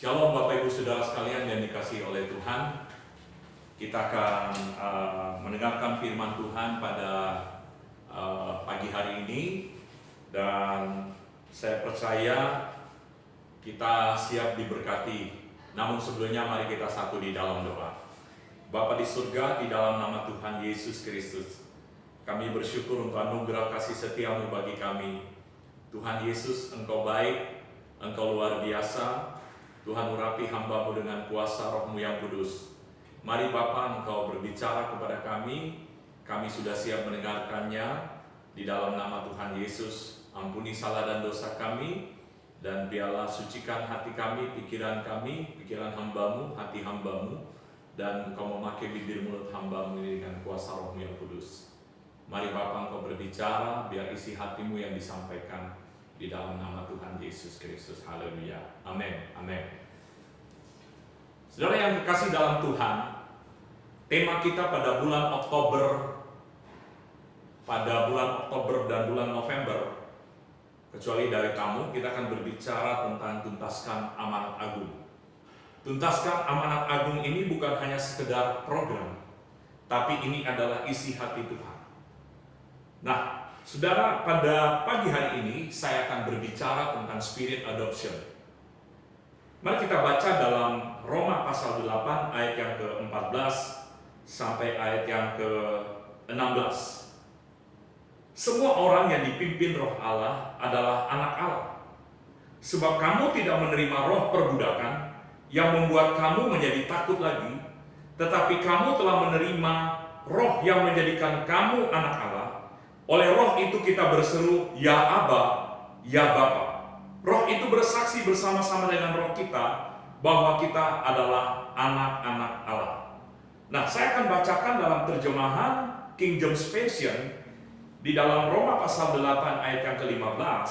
Shalom Bapak Ibu Saudara sekalian yang dikasihi oleh Tuhan. Kita akan mendengarkan firman Tuhan pada pagi hari ini. Dan saya percaya kita siap diberkati. Namun sebelumnya mari kita satu di dalam doa. Bapa di surga, di dalam nama Tuhan Yesus Kristus, kami bersyukur untuk anugerah kasih setia-Mu bagi kami. Tuhan Yesus, Engkau baik, Engkau luar biasa. Tuhan, urapi hamba-Mu dengan kuasa Roh-Mu yang kudus. Mari Bapa, Engkau berbicara kepada kami. Kami sudah siap mendengarkannya. Di dalam nama Tuhan Yesus, ampuni salah dan dosa kami. Dan biarlah sucikan hati kami, pikiran hamba-Mu, hati hamba-Mu. Dan Engkau memakai bibir mulut hamba-Mu ini dengan kuasa Roh-Mu yang kudus. Mari Bapa, Engkau berbicara, biar isi hati-Mu yang disampaikan. Di dalam nama Tuhan Yesus Kristus. Haleluya. Amin. Amin. Saudara yang kekasih dalam Tuhan, tema kita pada bulan Oktober dan bulan November, kecuali dari kamu, kita akan berbicara tentang tuntaskan amanat agung. Tuntaskan amanat agung ini bukan hanya sekedar program, tapi ini adalah isi hati Tuhan. Nah, saudara, pada pagi hari ini saya akan berbicara tentang spirit adoption. Mari kita baca dalam Roma pasal 8 ayat yang ke-14 sampai ayat yang ke-16. Semua orang yang dipimpin Roh Allah adalah anak Allah. Sebab kamu tidak menerima roh perbudakan yang membuat kamu menjadi takut lagi, tetapi kamu telah menerima roh yang menjadikan kamu anak Allah. Oleh roh itu kita berseru, ya Aba, ya Bapa. Roh itu bersaksi bersama-sama dengan roh kita bahwa kita adalah anak-anak Allah. Nah, saya akan bacakan dalam terjemahan King James Version di dalam Roma pasal 8 ayat yang ke-15.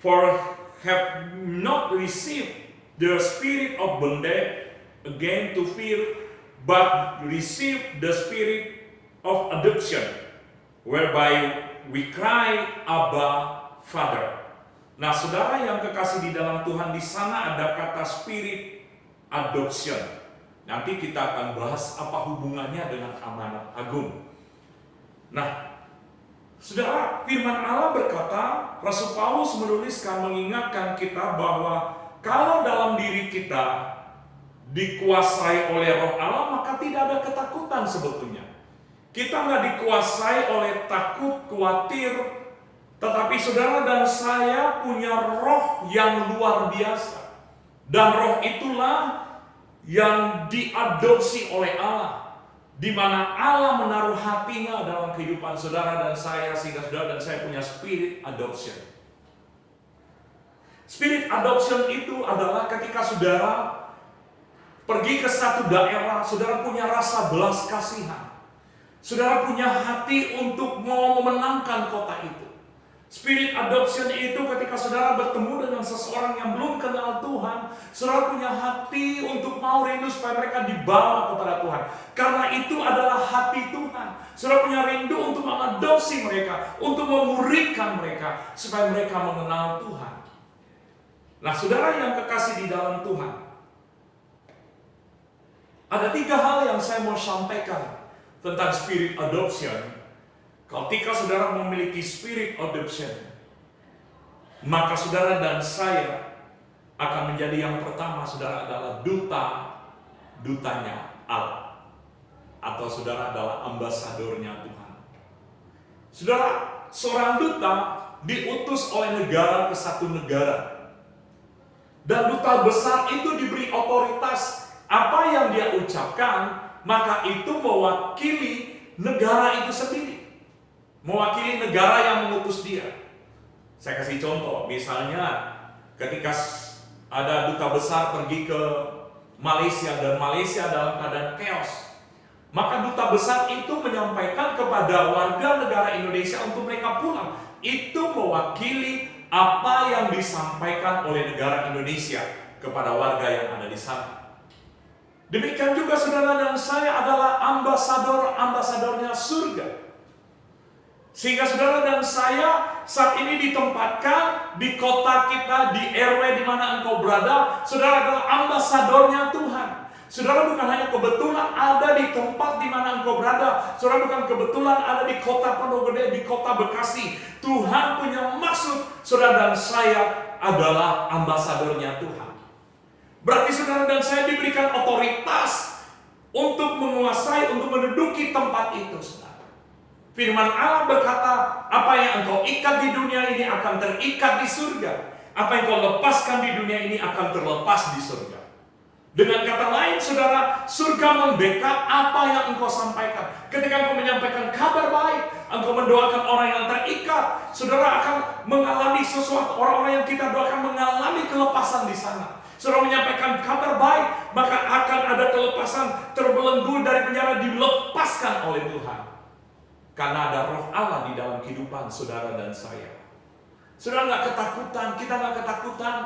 For have not received the spirit of bondage again to fear, but received the spirit of adoption, whereby we cry, Abba, Father. Nah, saudara yang kekasih di dalam Tuhan, di sana ada kata spirit adoption. Nanti kita akan bahas apa hubungannya dengan amanat agung. Nah, saudara, firman Allah berkata, Rasul Paulus menuliskan mengingatkan kita bahwa kalau dalam diri kita dikuasai oleh Roh Allah, maka tidak ada ketakutan sebetulnya. Kita nggak dikuasai oleh takut, khawatir, tetapi saudara dan saya punya roh yang luar biasa. Dan roh itulah yang diadopsi oleh Allah, di mana Allah menaruh hatinya dalam kehidupan saudara dan saya, sehingga saudara dan saya punya spirit adoption. Spirit adoption itu adalah ketika saudara pergi ke satu daerah, saudara punya rasa belas kasihan. Saudara punya hati untuk mau memenangkan kota itu. Spirit adoption itu ketika saudara bertemu dengan seseorang yang belum kenal Tuhan, saudara punya hati untuk mau rindu supaya mereka dibawa kepada Tuhan. Karena itu adalah hati Tuhan. Saudara punya rindu untuk mengadopsi mereka, untuk memuridkan mereka, supaya mereka mengenal Tuhan. Nah, saudara yang kekasih di dalam Tuhan, ada 3 hal yang saya mau sampaikan tentang spirit adoption. Ketika saudara memiliki spirit adoption, maka saudara dan saya akan menjadi yang pertama. Saudara adalah dutanya Allah, atau saudara adalah ambasadornya Tuhan. Saudara, seorang duta diutus oleh negara ke satu negara, dan duta besar itu diberi otoritas. Apa yang dia ucapkan, maka itu mewakili negara itu sendiri, mewakili negara yang mengutus dia. Saya kasih contoh, misalnya ketika ada duta besar pergi ke Malaysia dan Malaysia dalam keadaan chaos, maka duta besar itu menyampaikan kepada warga negara Indonesia untuk mereka pulang. Itu mewakili apa yang disampaikan oleh negara Indonesia kepada warga yang ada di sana. Demikian juga saudara dan saya adalah ambasadornya surga. Sehingga saudara dan saya saat ini ditempatkan di kota kita, di RW di mana engkau berada, saudara adalah ambasadornya Tuhan. Saudara bukan hanya kebetulan ada di tempat di mana engkau berada, saudara bukan kebetulan ada di kota Pondok Gede, di kota Bekasi. Tuhan punya maksud, saudara dan saya adalah ambasadornya Tuhan. Berarti saudara dan saya diberikan otoritas untuk menguasai, untuk menduduki tempat itu, saudara. Firman Allah berkata, apa yang engkau ikat di dunia ini akan terikat di surga. Apa yang engkau lepaskan di dunia ini akan terlepas di surga. Dengan kata lain, saudara, surga membackup apa yang engkau sampaikan. Ketika engkau menyampaikan kabar baik, engkau mendoakan orang yang terikat, saudara akan mengalami sesuatu. Orang-orang yang kita doakan mengalami kelepasan di sana. Saudara menyampaikan kabar baik, maka akan ada kelepasan, terbelenggu dari penjara, dilepaskan oleh Tuhan. Karena ada roh Allah di dalam kehidupan saudara dan saya. Saudara nggak ketakutan, kita nggak ketakutan.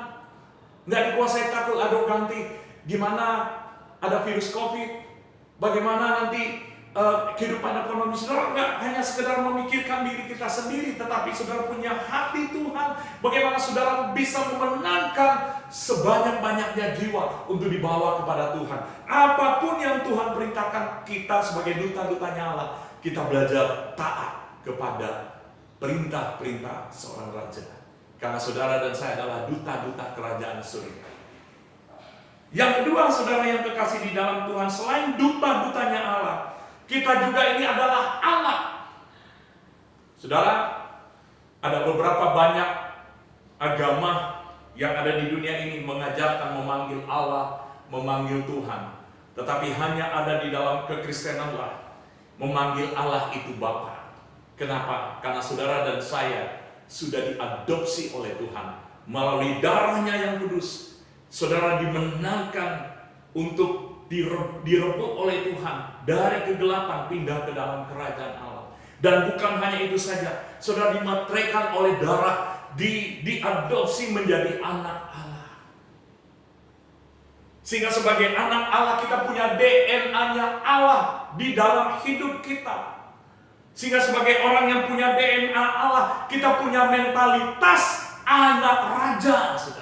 Nggak dikuasai takut, aduh ganti. Gimana ada virus COVID? Bagaimana nanti kehidupan ekonomi? Saudara nggak hanya sekedar memikirkan diri kita sendiri, tetapi saudara punya hati Tuhan. Bagaimana saudara bisa memenangkan sebanyak-banyaknya jiwa untuk dibawa kepada Tuhan. Apapun yang Tuhan perintahkan kita sebagai duta-dutanya Allah, kita belajar taat kepada perintah-perintah seorang raja. Karena saudara dan saya adalah duta-duta kerajaan surga. Yang kedua, saudara yang kekasih di dalam Tuhan, selain duta-dutanya Allah, kita juga ini adalah anak. Saudara, ada beberapa banyak agama yang ada di dunia ini mengajarkan memanggil Allah, memanggil Tuhan. Tetapi hanya ada di dalam kekristenanlah memanggil Allah itu Bapa. Kenapa? Karena saudara dan saya sudah diadopsi oleh Tuhan melalui darahnya yang kudus. Saudara dimenangkan untuk direbut oleh Tuhan dari kegelapan pindah ke dalam kerajaan Allah. Dan bukan hanya itu saja, saudara dimateraikan oleh darah, diadopsi menjadi anak Allah. Sehingga sebagai anak Allah kita punya DNA-nya Allah di dalam hidup kita. Sehingga sebagai orang yang punya DNA Allah, kita punya mentalitas anak raja, saudara.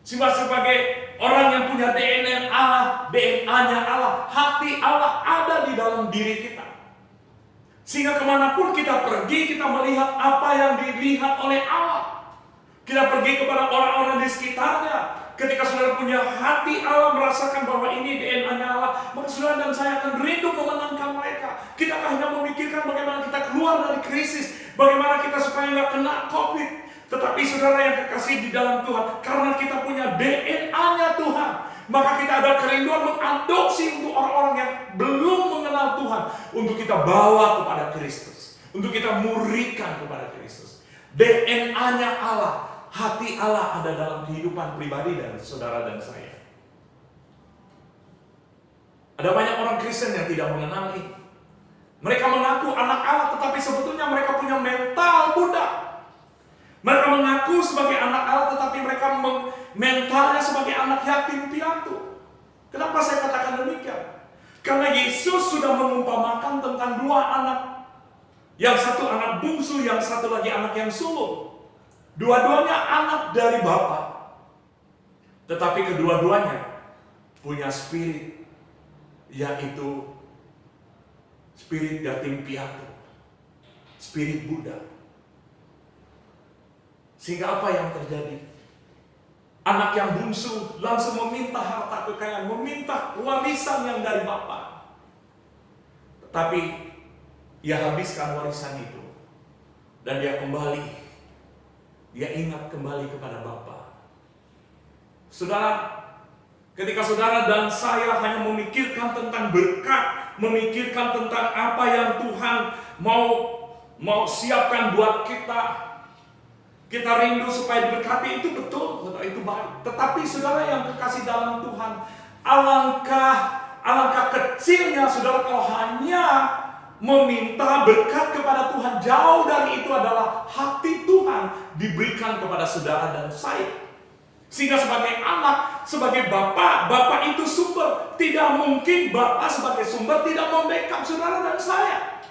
Sehingga sebagai orang yang punya DNA Allah, DNA-nya Allah, hati Allah ada di dalam diri kita. Sehingga kemanapun kita pergi, kita melihat apa yang dilihat oleh Allah. Kita pergi kepada orang-orang di sekitarnya. Ketika saudara punya hati Allah, merasakan bahwa ini DNA-nya Allah, maka saudara dan saya akan rindu memenangkan mereka. Kita hanya memikirkan bagaimana kita keluar dari krisis, bagaimana kita supaya nggak kena COVID. Tetapi saudara yang kekasih di dalam Tuhan, karena kita punya DNA-nya Tuhan, maka kita ada kerinduan mengadopsi untuk orang-orang yang belum mengenal Tuhan, untuk kita bawa kepada Kristus, untuk kita muridkan kepada Kristus. DNA-nya Allah, hati Allah ada dalam kehidupan pribadi dari saudara dan saya. Ada banyak orang Kristen yang tidak mengenali. Mereka mengaku anak Allah, tetapi sebetulnya mereka punya mental budak. Mereka mengaku sebagai anak Allah, tetapi mereka mentalnya sebagai anak yatim piatu. Kenapa saya katakan demikian? Karena Yesus sudah mengumpamakan tentang dua anak. Yang satu anak bungsu, yang satu lagi anak yang sulung. Dua-duanya anak dari Bapa. Tetapi kedua-duanya punya spirit, yaitu spirit yatim piatu, spirit budak. Sehingga apa yang terjadi? Anak yang bungsu langsung meminta harta kekayaan, meminta warisan yang dari Bapa. Tetapi ia habiskan warisan itu. Dan dia kembali. Dia ingat kembali kepada Bapa. Saudara, ketika saudara dan saya hanya memikirkan tentang berkat, memikirkan tentang apa yang Tuhan mau siapkan buat kita, kita rindu supaya diberkati, itu betul, itu baik. Tetapi saudara yang kekasih dalam Tuhan, alangkah kecilnya saudara kalau hanya meminta berkat kepada Tuhan. Jauh dari itu adalah hati Tuhan diberikan kepada saudara dan saya. Sehingga sebagai anak, sebagai Bapak itu sumber. Tidak mungkin Bapak sebagai sumber tidak membackup saudara dan saya.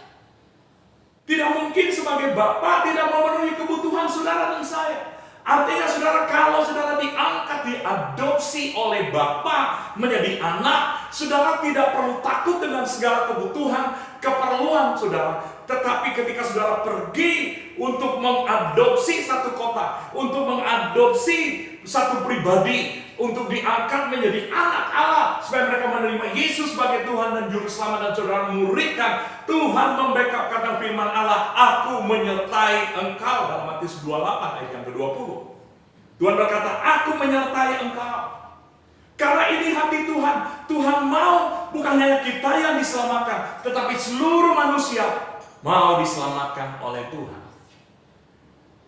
Tidak mungkin sebagai Bapa tidak memenuhi kebutuhan saudara dan saya. Artinya saudara, kalau saudara diangkat, diadopsi oleh Bapa menjadi anak, saudara tidak perlu takut dengan segala kebutuhan, keperluan saudara. Tetapi ketika saudara pergi untuk mengadopsi satu kota, untuk mengadopsi satu pribadi, untuk diangkat menjadi anak Allah, supaya mereka menerima Yesus sebagai Tuhan dan Juru Selamat, dan saudara muridkan, Tuhan membackup kata firman Allah, aku menyertai engkau, dalam Matius 28 ayat yang ke-20. Tuhan berkata, aku menyertai engkau. Karena ini hati Tuhan. Tuhan mau bukan hanya kita yang diselamatkan, tetapi seluruh manusia mau diselamatkan oleh Tuhan.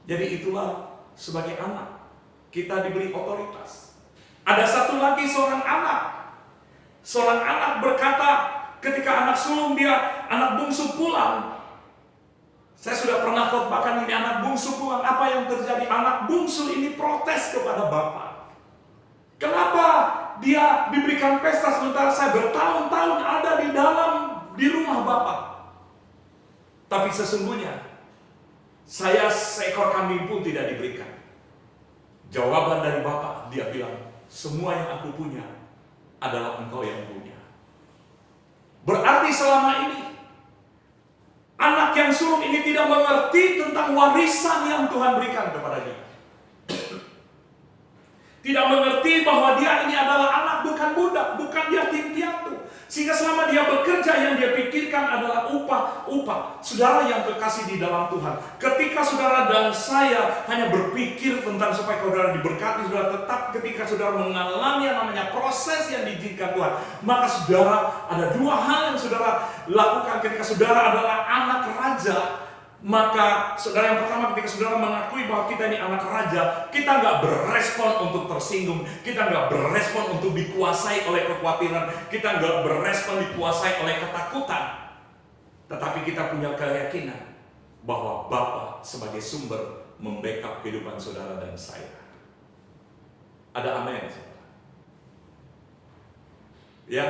Jadi itulah sebagai anak, kita diberi otoritas. Ada satu lagi seorang anak. Seorang anak berkata, ketika anak sulung dia, anak bungsu pulang. Saya sudah pernah khotbahkan ini, anak bungsu pulang. Apa yang terjadi? Anak bungsu ini protes kepada bapak. Kenapa dia diberikan pesta sementara saya bertahun-tahun ada di rumah bapak? Tapi sesungguhnya saya seekor kambing pun tidak diberikan. Jawaban dari bapak, dia bilang, semua yang aku punya adalah engkau yang punya. Berarti selama ini anak yang sulung ini tidak mengerti tentang warisan yang Tuhan berikan kepada dia. Tidak mengerti bahwa dia ini adalah anak, bukan budak, bukan yatim piatu. Sehingga selama dia bekerja, yang dia pikirkan adalah upah. Saudara yang kekasih di dalam Tuhan, ketika saudara dan saya hanya berpikir tentang supaya saudara diberkati, saudara tetap ketika saudara mengalami yang namanya proses yang diizinkan Tuhan, maka saudara ada dua hal yang saudara lakukan ketika saudara adalah anak raja. Maka saudara, yang pertama, ketika saudara mengakui bahwa kita ini anak raja, kita nggak berespon untuk tersinggung, kita nggak berespon untuk dikuasai oleh kekhawatiran, kita nggak berespon dikuasai oleh ketakutan. Tetapi kita punya keyakinan bahwa Bapa sebagai sumber membackup kehidupan saudara dan saya. Ada amin, saudara? Ya.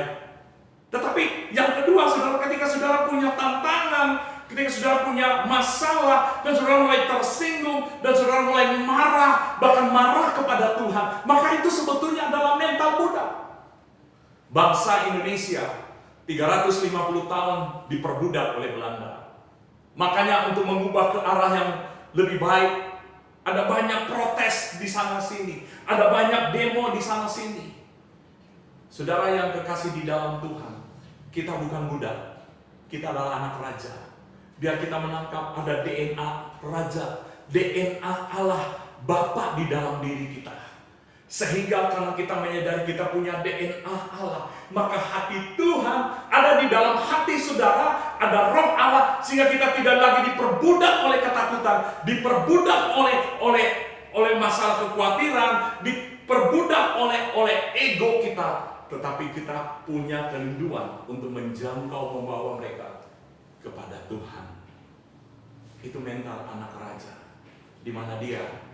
Tetapi yang kedua, saudara, ketika saudara punya tantangan, ketika saudara punya masalah, dan saudara mulai tersinggung, dan saudara mulai marah, bahkan marah kepada Tuhan, maka itu sebetulnya adalah mental budak. Bangsa Indonesia 350 tahun diperbudak oleh Belanda. Makanya untuk mengubah ke arah yang lebih baik, ada banyak protes di sana sini, ada banyak demo di sana sini. Saudara yang kekasih di dalam Tuhan, kita bukan budak, kita adalah anak raja. Biar kita menangkap ada DNA raja, DNA Allah Bapa di dalam diri kita. Sehingga karena kita menyadari kita punya DNA Allah, maka hati Tuhan ada di dalam hati saudara, ada roh Allah, sehingga kita tidak lagi diperbudak oleh ketakutan, diperbudak oleh masalah kekhawatiran, diperbudak oleh ego kita. Tetapi kita punya kerinduan untuk menjangkau, membawa mereka kepada Tuhan. Itu mental anak raja, di mana dia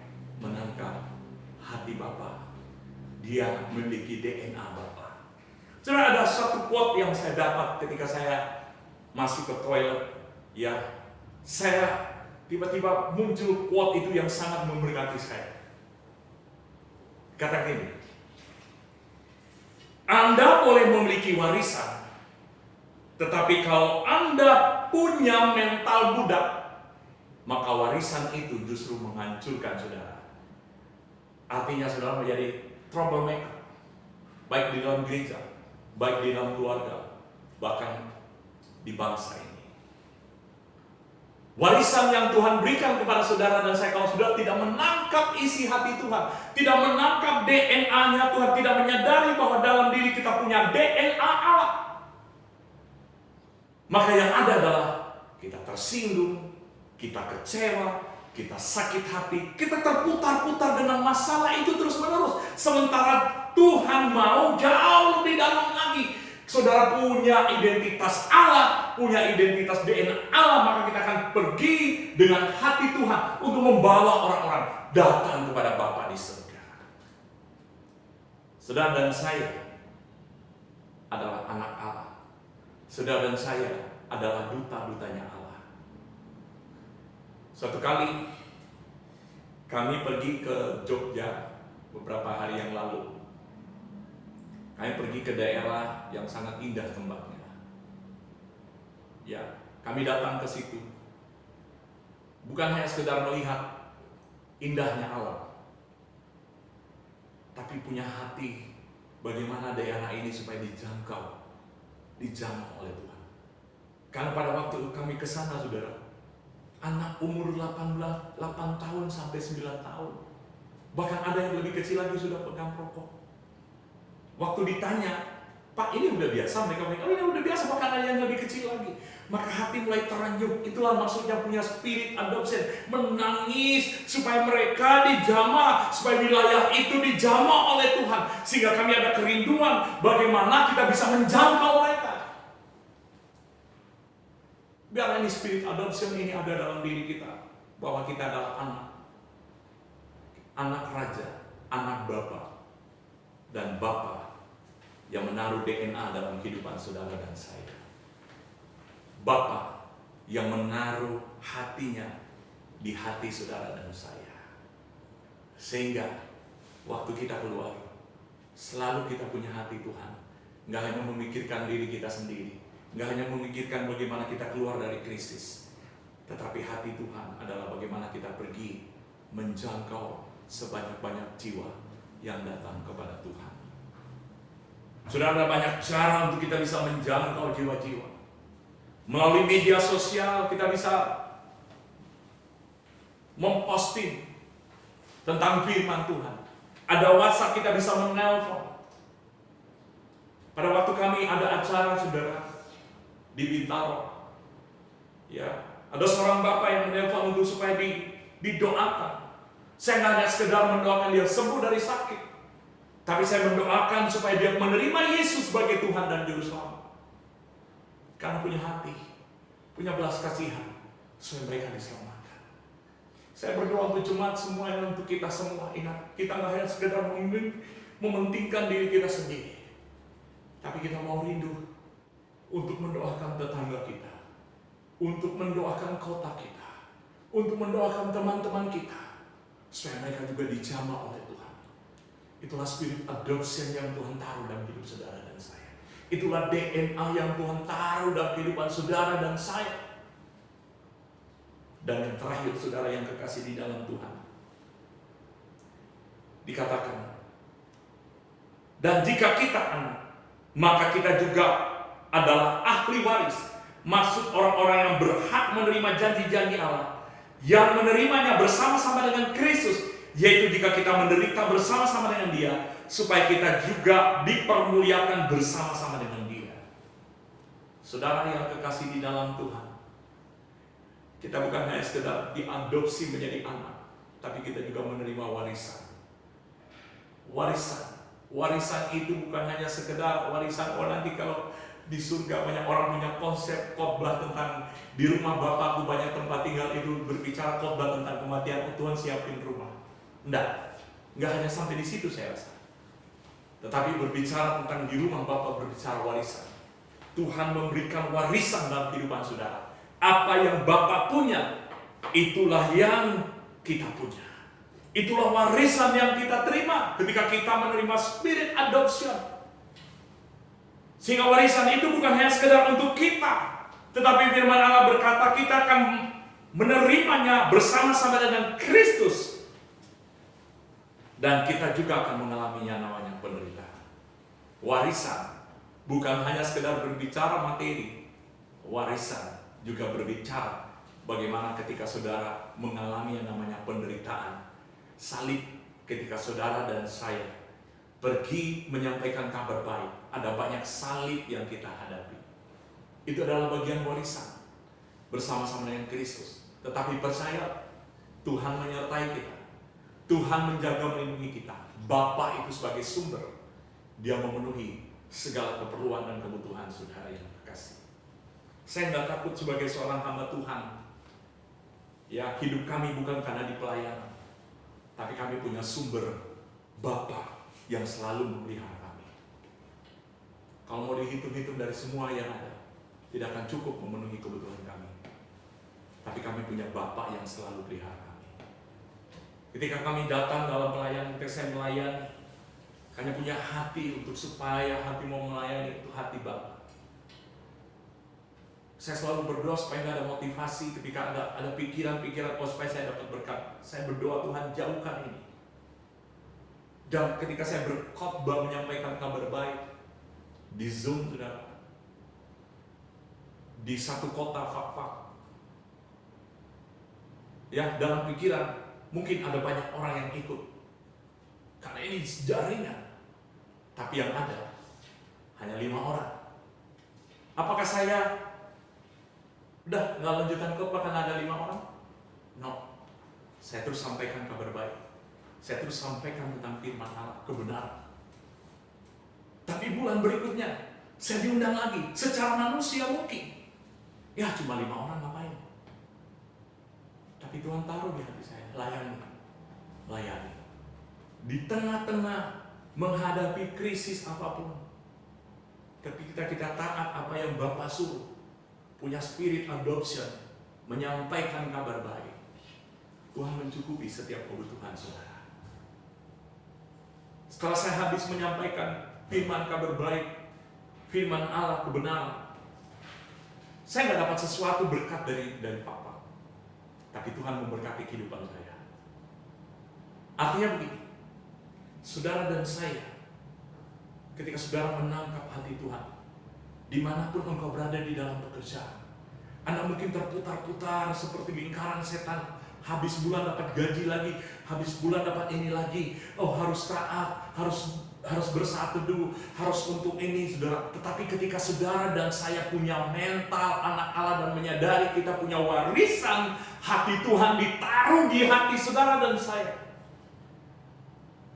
menangkap hati Bapa, dia memiliki DNA Bapa. Saudara, ada satu quote yang saya dapat ketika saya masuk ke toilet, ya, saya tiba-tiba muncul quote itu yang sangat memberkati saya. Kata gini, Anda boleh memiliki warisan, tetapi kalau Anda punya mental budak, maka warisan itu justru menghancurkan saudara. Artinya saudara menjadi troublemaker, baik di dalam gereja, baik di dalam keluarga, bahkan di bangsa ini. Warisan yang Tuhan berikan kepada saudara dan saya, kalau saudara tidak menangkap isi hati Tuhan, tidak menangkap DNA-nya Tuhan, tidak menyadari bahwa dalam diri kita punya DNA Allah, maka yang ada adalah kita tersinggung, kita kecewa, kita sakit hati, kita terputar-putar dengan masalah itu terus-menerus. Sementara Tuhan mau jauh lebih dalam lagi. Saudara punya identitas Allah, punya identitas DNA Allah, maka kita akan pergi dengan hati Tuhan untuk membawa orang-orang datang kepada Bapa di surga. Saudara dan saya adalah anak Allah. Saudara dan saya adalah duta-dutanya Allah. Suatu kali kami pergi ke Jogja beberapa hari yang lalu. Kami pergi ke daerah yang sangat indah tempatnya. Ya, kami datang ke situ bukan hanya sekedar melihat indahnya alam, tapi punya hati bagaimana daerah ini supaya dijangkau oleh Tuhan. Karena pada waktu kami ke sana, saudara, anak umur 8 tahun sampai 9 tahun. Bahkan ada yang lebih kecil lagi sudah pegang rokok. Waktu ditanya, Pak, ini udah biasa? Mereka bilang, oh ini udah biasa, bahkan ada yang lebih kecil lagi. Maka hati mulai terenyuh. Itulah maksudnya punya spirit adoption. Menangis supaya mereka dijamah, supaya wilayah itu dijamah oleh Tuhan. Sehingga kami ada kerinduan bagaimana kita bisa menjangkau mereka. Biar ini spirit adoption ini ada dalam diri kita. Bahwa kita adalah anak raja, anak bapa, dan bapa yang menaruh DNA dalam kehidupan saudara dan saya. Bapa yang menaruh hatinya di hati saudara dan saya. Sehingga waktu kita keluar, selalu kita punya hati Tuhan. Nggak hanya memikirkan diri kita sendiri, nggak hanya memikirkan bagaimana kita keluar dari krisis, tetapi hati Tuhan adalah bagaimana kita pergi menjangkau sebanyak-banyak jiwa yang datang kepada Tuhan. Sudah ada banyak cara untuk kita bisa menjangkau jiwa-jiwa. Melalui media sosial kita bisa memposting tentang firman Tuhan. Ada WhatsApp, kita bisa menelpon. Pada waktu kami ada acara, saudara, di Bintaro, ya, ada seorang bapak yang menelpon untuk supaya didoakan. Saya nggak hanya sekedar mendoakan dia sembuh dari sakit, tapi saya mendoakan supaya dia menerima Yesus sebagai Tuhan dan Juru Selamat. Karena punya hati, punya belas kasihan, supaya mereka diselamatkan. Saya berdoa untuk jemaat semuanya, untuk kita semua. Ingat, kita nggak hanya sekedar mementingkan diri kita sendiri, tapi kita mau rindu untuk mendoakan tetangga kita, untuk mendoakan kota kita, untuk mendoakan teman-teman kita, supaya mereka juga dijamah oleh Tuhan. Itulah spirit adoption yang Tuhan taruh dalam hidup saudara dan saya. Itulah DNA yang Tuhan taruh dalam kehidupan saudara dan saya. Dan yang terakhir, saudara yang kekasih di dalam Tuhan, dikatakan, dan jika kita anak, maka kita juga adalah ahli waris. Maksud orang-orang yang berhak menerima janji-janji Allah, yang menerimanya bersama-sama dengan Kristus, yaitu jika kita menderita bersama-sama dengan Dia, supaya kita juga dipermuliakan bersama-sama dengan Dia. Saudara yang kekasih di dalam Tuhan, kita bukan hanya sekedar diadopsi menjadi anak, tapi kita juga menerima warisan. Warisan itu bukan hanya sekedar warisan. Oh, nanti kalau di surga banyak orang punya konsep khotbah tentang di rumah Bapakku banyak tempat tinggal, itu berbicara khotbah tentang kematian. Tuhan siapin rumah. Enggak hanya sampai di situ saya rasa. Tetapi berbicara tentang di rumah Bapa, berbicara warisan. Tuhan memberikan warisan dalam kehidupan saudara. Apa yang Bapa punya, itulah yang kita punya. Itulah warisan yang kita terima ketika kita menerima spirit adoption. Sehingga warisan itu bukan hanya sekedar untuk kita, tetapi firman Allah berkata kita akan menerimanya bersama-sama dengan Kristus. Dan kita juga akan mengalaminya, namanya penderitaan. Warisan bukan hanya sekedar berbicara materi. Warisan juga berbicara bagaimana ketika saudara mengalami yang namanya penderitaan. Salib, ketika saudara dan saya pergi menyampaikan kabar baik, ada banyak salib yang kita hadapi. Itu adalah bagian warisan bersama-sama dengan Kristus. Tetapi percaya, Tuhan menyertai kita. Tuhan menjaga melindungi kita. Bapa itu sebagai sumber, Dia memenuhi segala keperluan dan kebutuhan saudara yang kekasih. Saya tidak takut sebagai seorang hamba Tuhan. Ya, hidup kami bukan karena di pelayanan, tapi kami punya sumber Bapa yang selalu memelihara kami. Kalau mau dihitung-hitung dari semua yang ada, tidak akan cukup memenuhi kebutuhan kami. Tapi kami punya Bapa yang selalu pelihara kami. Ketika kami datang dalam pelayanan, ketika saya melayani, hanya punya hati untuk supaya hati mau melayani itu hati Bapa. Saya selalu berdoa supaya nggak ada motivasi ketika ada pikiran-pikiran supaya saya dapat berkat. Saya berdoa, Tuhan jauhkan ini. Dan ketika saya berkhotbah menyampaikan kabar baik di Zoom, saudara, di satu kota fak-fak, ya dalam pikiran mungkin ada banyak orang yang ikut karena ini jaringan, tapi yang ada hanya 5 orang. Apakah saya udah nggak lanjutkan khotbah karena ada 5 orang? No, saya terus sampaikan kabar baik. Saya terus sampaikan tentang firman Allah, kebenaran. Tapi bulan berikutnya, saya diundang lagi. Secara manusia mungkin. Ya cuma 5 orang ngapain? Tapi Tuhan taruh di hati saya, layani. Layani. Di tengah-tengah menghadapi krisis apapun. Ketika kita taat apa yang Bapak suruh. Punya spirit adoption. Menyampaikan kabar baik. Tuhan mencukupi setiap kebutuhan saudara. Setelah saya habis menyampaikan firman kabar baik, firman Allah kebenaran, saya nggak dapat sesuatu berkat dari Papa, tapi Tuhan memberkati kehidupan saya. Artinya begini, saudara dan saya, ketika saudara menangkap hati Tuhan, dimanapun engkau berada di dalam pekerjaan, Anda mungkin terputar-putar seperti lingkaran setan. Habis bulan dapat gaji lagi, habis bulan dapat ini lagi. Oh harus taat, harus bersatu dulu, harus untuk ini saudara. Tetapi ketika saudara dan saya punya mental anak Allah dan menyadari kita punya warisan hati Tuhan ditaruh di hati saudara dan saya,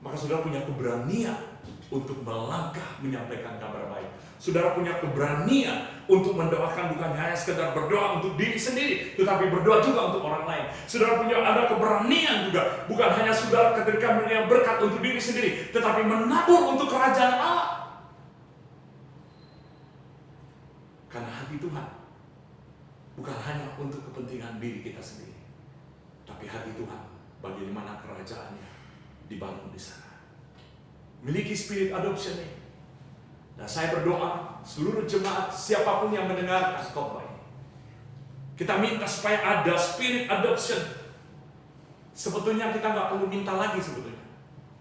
maka saudara punya keberanian untuk melangkah menyampaikan kabar baik. Saudara punya keberanian untuk mendoakan, bukan hanya sekedar berdoa untuk diri sendiri, tetapi berdoa juga untuk orang lain. Saudara punya ada keberanian juga, bukan hanya saudara ketika menerima berkat untuk diri sendiri, tetapi menabur untuk kerajaan Allah. Karena hati Tuhan bukan hanya untuk kepentingan diri kita sendiri, tapi hati Tuhan bagaimana kerajaannya dibangun di sana. Miliki spirit adoption ini. Dan saya berdoa seluruh jemaat siapapun yang mendengarkan khotbah ini, kita minta supaya ada spirit adoption. Sebetulnya kita nggak perlu minta lagi sebetulnya,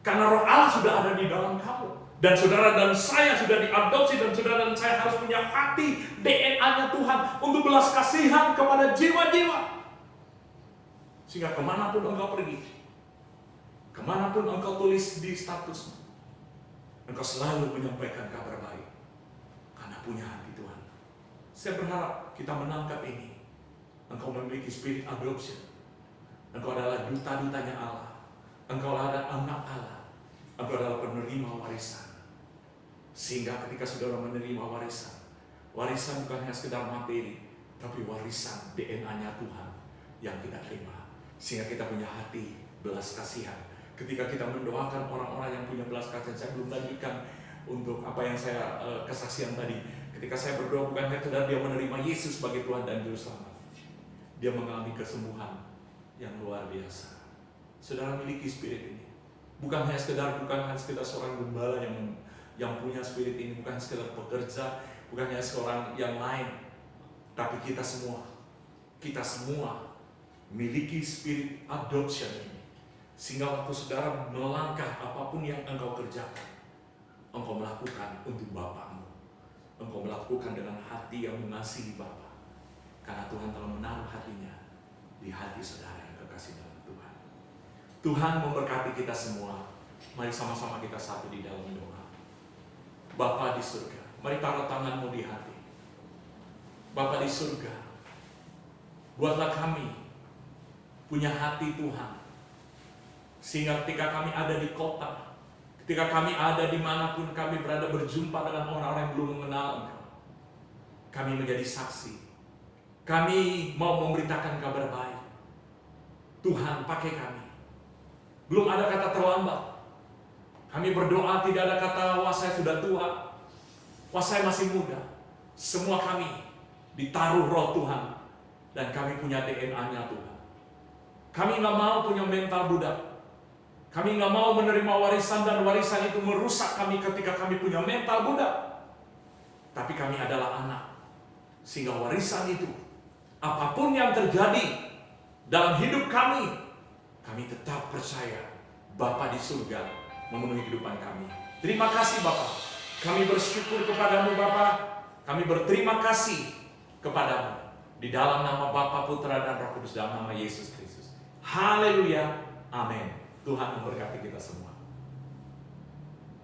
karena Roh Allah sudah ada di dalam kamu. Dan saudara dan saya sudah diadopsi, dan saudara dan saya harus punya hati DNA-nya Tuhan untuk belas kasihan kepada jiwa-jiwa. Sehingga kemanapun engkau pergi, kemanapun engkau tulis di statusmu, engkau selalu menyampaikan kabar baik karena punya hati Tuhan. Saya berharap kita menangkap ini. Engkau memiliki spirit adoption. Engkau adalah duta-dutanya Allah. Engkau adalah anak Allah. Engkau adalah penerima warisan. Sehingga ketika saudara menerima warisan, warisan bukan hanya sekedar materi, tapi warisan DNA-nya Tuhan yang kita terima. Sehingga kita punya hati belas kasihan. Ketika kita mendoakan orang-orang yang punya belas kasihan, saya belum lanjutkan untuk apa yang saya kesaksian tadi. Ketika saya berdoa bukan hanya sekedar dia menerima Yesus sebagai Tuhan dan Juru Selamat, dia mengalami kesembuhan yang luar biasa. Saudara miliki spirit ini, bukan hanya sekedar seorang gembala yang punya spirit ini, bukan sekedar pekerja, bukan hanya seorang yang lain, tapi kita semua miliki spirit adoption ini. Sehingga waktu saudara melangkah apapun yang engkau kerjakan, engkau melakukan untuk Bapamu. Engkau melakukan dengan hati yang mengasihi Bapa. Karena Tuhan telah menaruh hatinya di hati saudara yang kekasih dalam Tuhan. Tuhan memberkati kita semua. Mari sama-sama kita satu di dalam doa. Bapa di surga, mari taruh tanganmu di hati. Bapa di surga, buatlah kami punya hati Tuhan. Sehingga ketika kami ada di kota, ketika kami ada dimanapun kami berada berjumpa dengan orang-orang yang belum mengenal Engkau, kami menjadi saksi. Kami mau memberitakan kabar baik. Tuhan pakai kami. Belum ada kata terlambat. Kami berdoa tidak ada kata wah saya sudah tua, wah saya masih muda. Semua kami ditaruh Roh Tuhan Dan kami punya DNA-nya Tuhan. Kami nggak mau punya mental budak. Kami nggak mau menerima warisan dan warisan itu merusak kami ketika kami punya mental budak. Tapi kami adalah anak. Sehingga warisan itu, apapun yang terjadi dalam hidup kami, kami tetap percaya Bapa di surga memenuhi kehidupan kami. Terima kasih Bapa. Kami bersyukur kepadamu Bapa. Kami berterima kasih kepadamu. Di dalam nama Bapa, Putra, dan Roh Kudus, dalam nama Yesus Kristus. Haleluya. Amin. Tuhan memberkati kita semua.